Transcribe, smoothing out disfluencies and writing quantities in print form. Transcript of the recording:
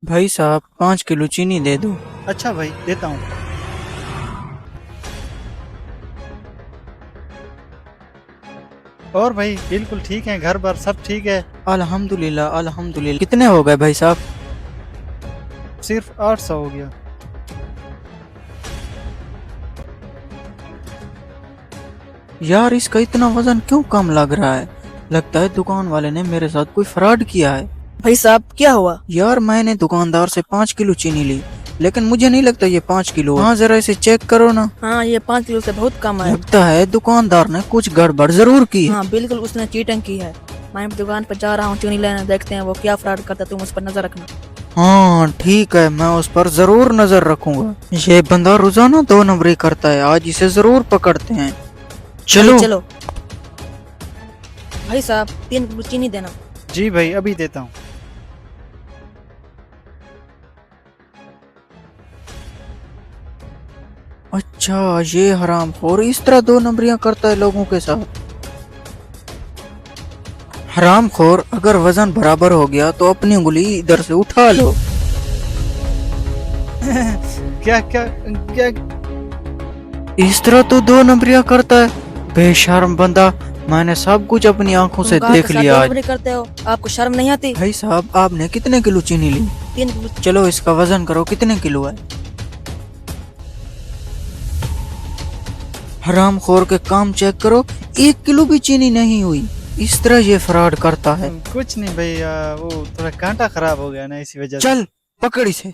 भाई साहब 5 किलो चीनी दे दो। अच्छा भाई, देता हूँ। और भाई बिल्कुल ठीक है, घर बार सब ठीक है। अल्हम्दुलिल्लाह अल्हम्दुलिल्लाह। कितने हो गए भाई साहब? सिर्फ 800 हो गया। यार इसका इतना वजन क्यों कम लग रहा है? लगता है दुकान वाले ने मेरे साथ कोई फ्रॉड किया है। भाई साहब क्या हुआ? यार मैंने दुकानदार से 5 किलो चीनी ली, लेकिन मुझे नहीं लगता ये 5 किलो। हाँ जरा इसे चेक करो ना। हाँ ये 5 किलो से बहुत कम है। लगता है दुकानदार ने कुछ गड़बड़ जरूर की है। हाँ बिल्कुल उसने चीटिंग की है। मैं दुकान पर जा रहा हूँ चीनी लेने, देखते हैं वो क्या फ्रॉड करता है, तुम उस पर नजर रखना। हाँ ठीक है, मैं उस पर जरूर नजर रखूंगा। ये बंदा रोजाना 2 नंबरी करता है, आज इसे जरूर पकड़ते हैं। चलो भाई, चलो। भाई साहब 3 किलो चीनी देना। जी भाई, अभी देता हूँ। अच्छा ये हरामखोर इस तरह 2 नंबरियां करता है लोगों के साथ। हरामखोर, अगर वजन बराबर हो गया तो अपनी उंगली इधर से उठा लो। क्या क्या क्या? इस तरह तो 2 नंबरियां करता है, बेशर्म बंदा। मैंने सब कुछ अपनी आंखों से तुम कहाँ देख के साथ लिया दो आज। नंबरी करते हो? आपको शर्म नहीं आती? भाई साहब आपने कितने किलो चीनी ली? 3 किलो। चलो इसका वजन करो, कितने किलो है? हरामखोर के काम चेक करो, 1 किलो भी चीनी नहीं हुई। इस तरह ये फ्रॉड करता है। कुछ नहीं भाई, वो थोड़ा कांटा खराब हो गया ना, इसी वजह से। चल पकड़ इसे।